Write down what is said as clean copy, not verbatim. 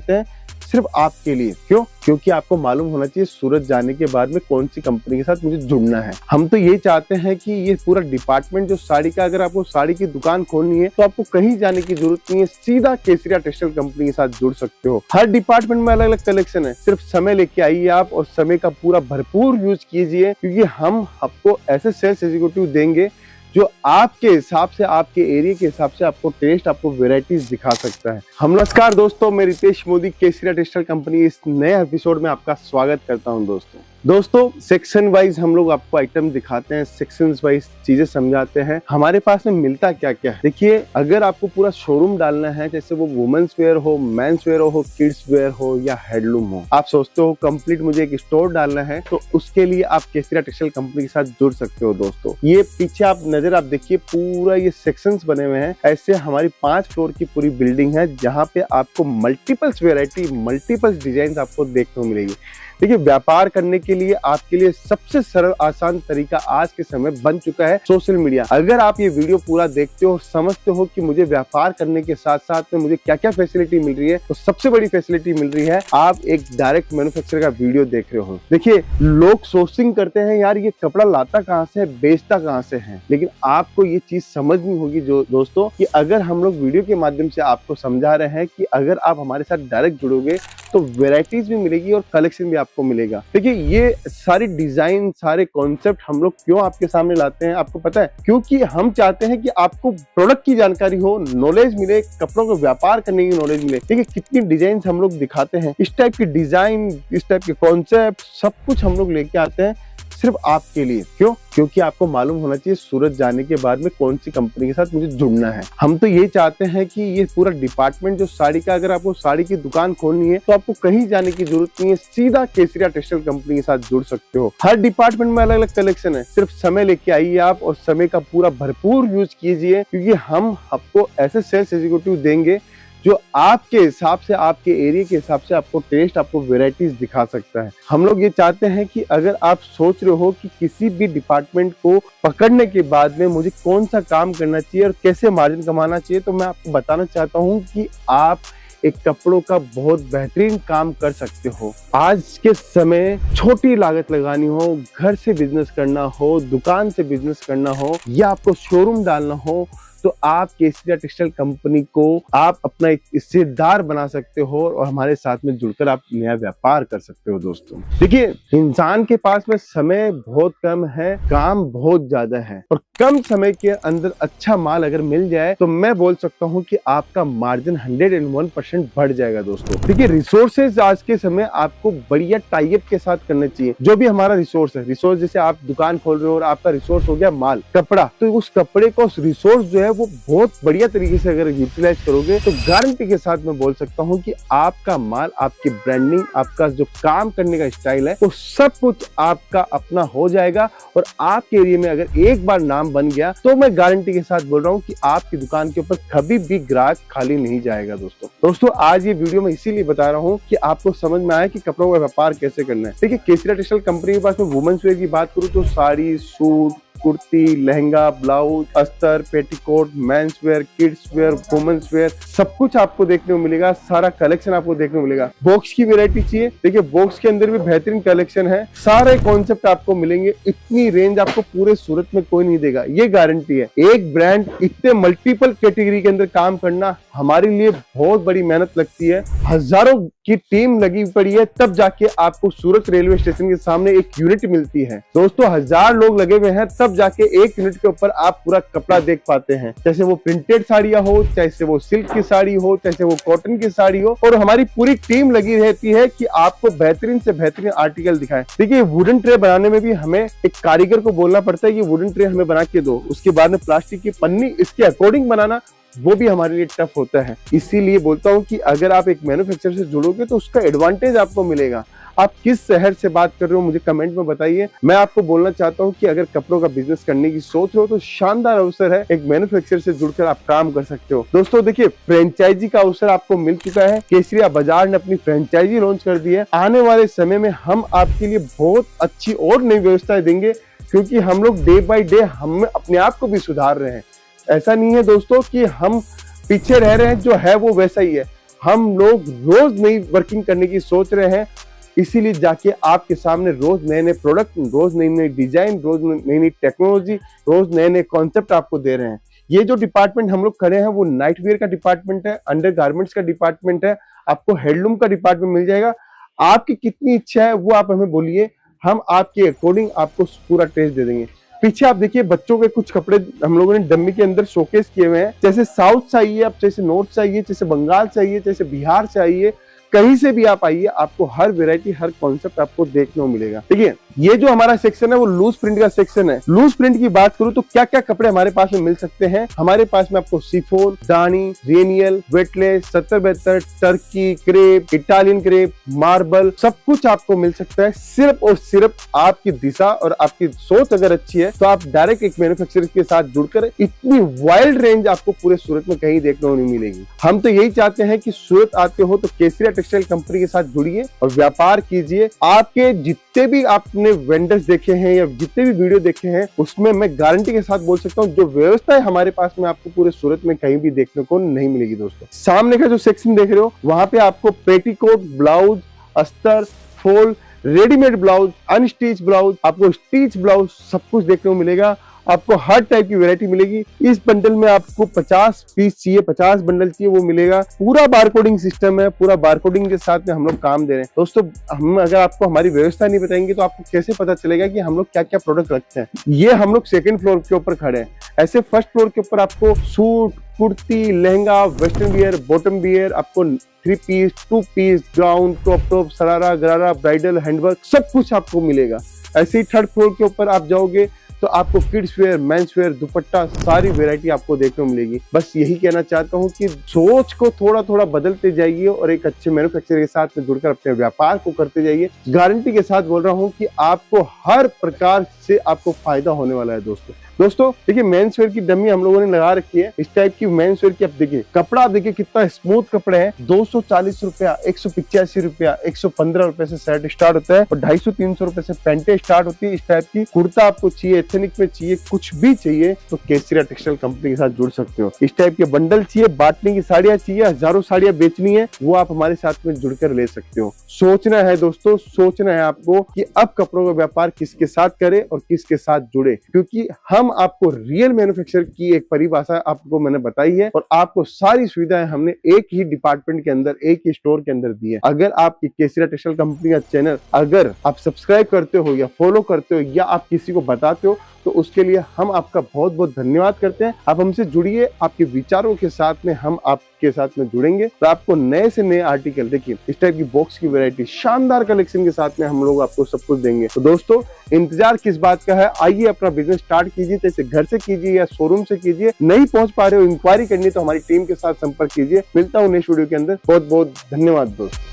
आते हैं सिर्फ आपके लिए। क्यों? क्योंकि आपको मालूम होना चाहिए सूरत जाने के बाद में कौन सी कंपनी के साथ मुझे जुड़ना है। हम तो ये चाहते हैं कि ये पूरा डिपार्टमेंट जो साड़ी का, अगर आपको साड़ी की दुकान खोलनी है तो आपको कहीं जाने की जरूरत नहीं है, सीधा केसरिया टेक्सटाइल कंपनी के साथ जुड़ सकते हो। हर डिपार्टमेंट में अलग अलग कलेक्शन है, सिर्फ समय लेके आइए आप और समय का पूरा भरपूर यूज कीजिए, क्योंकि हम आपको ऐसे सेल्स एग्जीक्यूटिव देंगे जो आपके हिसाब से, आपके एरिया के हिसाब से आपको टेस्ट, आपको वेराइटीज दिखा सकता है। नमस्कार दोस्तों, मैं रितेश मोदी केसरिया टेक्सटाइल कंपनी इस नए एपिसोड में आपका स्वागत करता हूं। दोस्तों सेक्शन वाइज हम लोग आपको आइटम दिखाते हैं, सेक्शन वाइज चीजें समझाते हैं हमारे पास में मिलता क्या क्या है। देखिए, अगर आपको पूरा शोरूम डालना है, जैसे वो वुमेन्स वेयर हो, मेंस वेयर हो, किड्स वेयर हो या हैंडलूम हो, आप सोचते हो कंप्लीट मुझे एक स्टोर डालना है, तो उसके लिए आप केसरिया टेक्सटाइल कंपनी के साथ जुड़ सकते हो। दोस्तों ये पीछे आप नजर आप देखिए, पूरा ये सेक्शंस बने हुए हैं। ऐसे हमारी 5 फ्लोर की पूरी बिल्डिंग है, जहाँ पे आपको मल्टीपल्स वेराइटी, मल्टीपल्स डिजाइन आपको देखने को मिलेगी। देखिए, व्यापार करने के लिए आपके लिए सबसे सरल आसान तरीका आज के समय बन चुका है सोशल मीडिया। अगर आप ये वीडियो पूरा देखते हो, समझते हो कि मुझे व्यापार करने के साथ साथ में मुझे क्या क्या फैसिलिटी मिल रही है, तो सबसे बड़ी फैसिलिटी मिल रही है, आप एक डायरेक्ट मैन्युफैक्चरर का वीडियो देख रहे हो। देखिए, लोग सोर्सिंग करते हैं, यार ये कपड़ा लाता कहाँ से है, बेचता कहाँ से है, लेकिन आपको ये चीज समझनी होगी जो दोस्तों, कि अगर हम लोग वीडियो के माध्यम से आपको समझा रहे हैं कि अगर आप हमारे साथ डायरेक्ट जुड़ोगे तो वेराइटीज भी मिलेगी और कलेक्शन भी आपको मिलेगा। देखिए, ये सारी डिजाइन, सारे कॉन्सेप्ट हम लोग क्यों आपके सामने लाते हैं, आपको पता है? क्योंकि हम चाहते हैं कि आपको प्रोडक्ट की जानकारी हो, नॉलेज मिले, कपड़ों को व्यापार करने की नॉलेज मिले। देखिए, कितनी डिजाइन हम लोग दिखाते हैं, इस टाइप की डिजाइन, इस टाइप के कॉन्सेप्ट, सब कुछ हम लोग लेके आते हैं सिर्फ आपके लिए। क्यों? क्योंकि आपको मालूम होना चाहिए सूरत जाने के बाद में कौन सी कंपनी के साथ मुझे जुड़ना है। हम तो ये चाहते हैं कि ये पूरा डिपार्टमेंट जो साड़ी का, अगर आपको साड़ी की दुकान खोलनी है तो आपको कहीं जाने की जरूरत नहीं है, सीधा केसरिया टेक्सटाइल कंपनी के साथ जुड़ सकते हो। हर डिपार्टमेंट में अलग अलग कलेक्शन है, सिर्फ समय लेके आइए आप और समय का पूरा भरपूर यूज कीजिए, क्योंकि हम आपको ऐसे सेल्स एग्जीक्यूटिव देंगे जो आपके हिसाब से, आपके एरिया के हिसाब से आपको टेस्ट, आपको वेराइटीज दिखा सकता है। हम लोग ये चाहते हैं कि अगर आप सोच रहे हो कि किसी भी डिपार्टमेंट को पकड़ने के बाद में मुझे कौन सा काम करना चाहिए और कैसे मार्जिन कमाना चाहिए, तो मैं आपको बताना चाहता हूँ कि आप एक कपड़ों का बहुत बेहतरीन काम कर सकते हो। आज के समय छोटी लागत लगानी हो, घर से बिजनेस करना हो, दुकान से बिजनेस करना हो, या आपको शोरूम डालना हो, तो आप केसरिया टेक्सटाइल कंपनी को आप अपना एक हिस्सेदार बना सकते हो और हमारे साथ में जुड़कर आप नया व्यापार कर सकते हो। दोस्तों देखिए, इंसान के पास में समय बहुत कम है, काम बहुत ज्यादा है, और कम समय के अंदर अच्छा माल अगर मिल जाए तो मैं बोल सकता हूं कि आपका मार्जिन 101% बढ़ जाएगा। दोस्तों देखिए, रिसोर्सेज आज के समय आपको बढ़िया टाइप के साथ करने चाहिए। जो भी हमारा रिसोर्स है, रिसोर्स जैसे आप दुकान खोल रहे हो और आपका रिसोर्स हो गया माल, कपड़ा, तो उस कपड़े को, उस रिसोर्स जो है वो बहुत बढ़िया तरीके से अगर यूटिलाइज करोगे तो गारंटी के साथ मैं बोल सकता हूं कि आपका माल, आपकी ब्रांडिंग, आपका जो काम करने का स्टाइल है, वो सब कुछ आपका अपना हो जाएगा। और आपके एरिया में अगर एक बार नाम बन गया तो मैं गारंटी के साथ बोल रहा हूं कि आपकी दुकान के ऊपर कभी भी ग्राहक खाली नहीं जाएगा। दोस्तों आज ये वीडियो मैं इसीलिए बता रहा हूं कि आपको समझ में आए कि कपड़ों का व्यापार कैसे करना है। देखिए, केसरिया टेक्सटाइल कंपनी के पास में वुमेन्स वेयर की बात करूं तो साड़ी, सूट, कुर्ती, लहंगा, ब्लाउज, अस्तर, petticoat, men's wear, kids wear, women's wear, सब कुछ आपको देखने को मिलेगा। सारा कलेक्शन आपको देखने को मिलेगा। बॉक्स की वैरायटी चाहिए, देखिए बॉक्स के अंदर भी बेहतरीन कलेक्शन है, सारे कॉन्सेप्ट आपको मिलेंगे। इतनी रेंज आपको पूरे सूरत में कोई नहीं देगा, ये गारंटी है। एक ब्रांड इतने मल्टीपल कैटेगरी के अंदर काम करना हमारे लिए बहुत बड़ी मेहनत लगती है, हजारों की टीम लगी पड़ी है, तब जाके आपको सूरत रेलवे स्टेशन के सामने एक यूनिट मिलती है। दोस्तों 1000 लोग लगे हुए हैं, तब जाके एक यूनिट के ऊपर आप पूरा कपड़ा देख पाते हैं, चाहे वो प्रिंटेड साड़ियां हो, चाहे वो सिल्क की साड़ी हो, चाहे वो कॉटन की साड़ी हो, और हमारी पूरी टीम लगी रहती है कि आपको बेहतरीन से बेहतरीन आर्टिकल दिखाएं। देखिए, वुडन ट्रे बनाने में भी हमें एक कारीगर को बोलना पड़ता है कि वुडन ट्रे हमें बना के दो, उसके बाद में प्लास्टिक की पन्नी इसके अकॉर्डिंग बनाना, वो भी हमारे लिए टफ होता है। इसीलिए बोलता हूँ कि अगर आप एक मैन्युफैक्चरर से जुड़ोगे तो उसका एडवांटेज आपको मिलेगा। आप किस शहर से बात कर रहे हो मुझे कमेंट में बताइए। मैं आपको बोलना चाहता हूं कि अगर कपड़ों का बिजनेस करने की सोच रहे हो तो शानदार अवसर है, एक मैन्युफैक्चरर से जुड़कर आप काम कर सकते हो। दोस्तों देखिए, फ्रेंचाइजी का अवसर आपको मिल चुका है, केसरिया बाजार ने अपनी फ्रेंचाइजी लॉन्च कर दी है। आने वाले समय में हम आपके लिए बहुत अच्छी और नई व्यवस्थाएं देंगे, क्योंकि हम लोग डे बाय डे हम अपने आप को भी सुधार रहे हैं। ऐसा नहीं है दोस्तों कि हम पीछे रह रहे हैं, जो है वो वैसा ही है। हम लोग रोज नई वर्किंग करने की सोच रहे हैं, इसीलिए जाके आपके सामने रोज नए नए प्रोडक्ट, रोज नई नई डिजाइन, रोज नई नई टेक्नोलॉजी, रोज नए नए कॉन्सेप्ट आपको दे रहे हैं। ये जो डिपार्टमेंट हम लोग खड़े हैं वो नाइट वेयर का डिपार्टमेंट है, अंडर गारमेंट्स का डिपार्टमेंट है, आपको हैंडलूम का डिपार्टमेंट मिल जाएगा। आपकी कितनी इच्छा है वो आप हमें बोलिए, हम आपके अकॉर्डिंग आपको पूरा टेस्ट दे देंगे। पीछे आप देखिए बच्चों के कुछ कपड़े हम लोगों ने डम्मी के अंदर शोकेस किए हुए हैं। जैसे साउथ चाहिए, अब जैसे नॉर्थ चाहिए, जैसे बंगाल चाहिए, जैसे बिहार चाहिए, कहीं से भी आप आइए, आपको हर वैरायटी, हर कॉन्सेप्ट आपको देखने को मिलेगा। देखिए ये जो हमारा सेक्शन है वो लूज प्रिंट का सेक्शन है। लूज प्रिंट की बात करूं तो क्या क्या कपड़े हमारे पास में मिल सकते हैं। हमारे पास में आपको शिफॉन, दानी, रेनियल, weightless, 70-72, Turkey crepe, Italian crepe, marble, सब कुछ आपको मिल सकता है। सिर्फ और सिर्फ आपकी दिशा और आपकी सोच अगर अच्छी है तो आप डायरेक्ट एक मैन्युफैक्चरर के साथ जुड़कर इतनी वाइल्ड रेंज आपको पूरे सूरत में कहीं देखने को नहीं मिलेगी। हम तो यही चाहते हैं कि सूरत आते हो तो केसरिया टेक्सटाइल कंपनी के साथ जुड़िए और व्यापार कीजिए। आपके जितने भी आपने वेंडर्स देखे हैं या जितने भी वीडियो देखे हैं उसमें मैं गारंटी के साथ बोल सकता हूं जो व्यवस्था है हमारे पास में आपको पूरे सूरत में कहीं भी देखने को नहीं मिलेगी। दोस्तों सामने का जो सेक्शन देख रहे हो वहां पे आपको पेटीकोट, ब्लाउज, अस्तर, fall, readymade blouse, unstitch blouse, आपको स्टिच ब्लाउज सब कुछ देखने को मिलेगा। आपको हर टाइप की वैरायटी मिलेगी। इस बंडल में आपको 50 पीस चाहिए, 50 बंडल चाहिए वो मिलेगा। पूरा बारकोडिंग सिस्टम है, पूरा बारकोडिंग के साथ में हम लोग काम दे रहे हैं। दोस्तों हम अगर आपको हमारी व्यवस्था नहीं बताएंगे तो आपको कैसे पता चलेगा कि हम लोग क्या क्या प्रोडक्ट रखते हैं। ये हम लोग सेकेंड फ्लोर के ऊपर खड़े हैं। ऐसे फर्स्ट फ्लोर के ऊपर आपको suit, kurti, lehenga, western wear, bottom wear, आपको 3 piece, 2 piece, gown, crop top, sharara, gharara, bridal, handwork सब कुछ आपको मिलेगा। ऐसे ही थर्ड फ्लोर के ऊपर आप जाओगे तो आपको किड्स वेयर, मेंस वेयर, दुपट्टा, सारी वैरायटी आपको देखने को मिलेगी। बस यही कहना चाहता हूँ कि सोच को थोड़ा थोड़ा बदलते जाइए और एक अच्छे मैन्युफैक्चरर के साथ में जुड़कर अपने व्यापार को करते जाइए। गारंटी के साथ बोल रहा हूँ कि आपको हर प्रकार से आपको फायदा होने वाला है। दोस्तों देखिए मेंस वेयर की डमी हम लोगों ने लगा रखी है। इस टाइप की मेंस वेयर की आप देखिए कपड़ा, आप देखिए कितना स्मूथ कपड़े हैं। 240 रुपया, 185 रुपया, 115 रुपए से शर्ट स्टार्ट होता है और 250-300 रुपए से पैंटे स्टार्ट होती है। इस टाइप की कुर्ता आपको चाहिए, एथनिक में चाहिए, कुछ भी चाहिए तो केसरिया टेक्सटाइल कंपनी के साथ जुड़ सकते हो। इस टाइप के बंडल चाहिए, बांटने की साड़ियां चाहिए, हजारों साड़ियां बेचनी है, वो आप हमारे साथ में जुड़कर ले सकते हो। सोचना है दोस्तों, सोचना है आपको कि अब कपड़ों का व्यापार किसके साथ करे और किसके साथ जुड़े, क्योंकि हम आपको रियल मैन्युफैक्चरर की एक परिभाषा आपको मैंने बताई है और आपको सारी सुविधाएं हमने एक ही डिपार्टमेंट के अंदर, एक ही स्टोर के अंदर दी है। अगर आपकी केसरिया टेक्सटाइल कंपनी का चैनल अगर आप सब्सक्राइब करते हो या फॉलो करते हो या आप किसी को बताते हो तो उसके लिए हम आपका बहुत बहुत धन्यवाद करते हैं। आप हमसे जुड़िए, आपके विचारों के साथ में हम आपके साथ में जुड़ेंगे और आपको नए से नए आर्टिकल, देखिए इस टाइप की बॉक्स की वैरायटी, शानदार कलेक्शन के साथ में हम लोग आपको सब कुछ देंगे। तो दोस्तों इंतजार किस बात का है, आइए अपना बिजनेस स्टार्ट कीजिए, जैसे घर से कीजिए या शोरूम से कीजिए। नहीं पहुंच पा रहे हो, इंक्वायरी करनी तो हमारी टीम के साथ संपर्क कीजिए। मिलता हूं नेक्स्ट वीडियो के अंदर। बहुत बहुत धन्यवाद दोस्तों।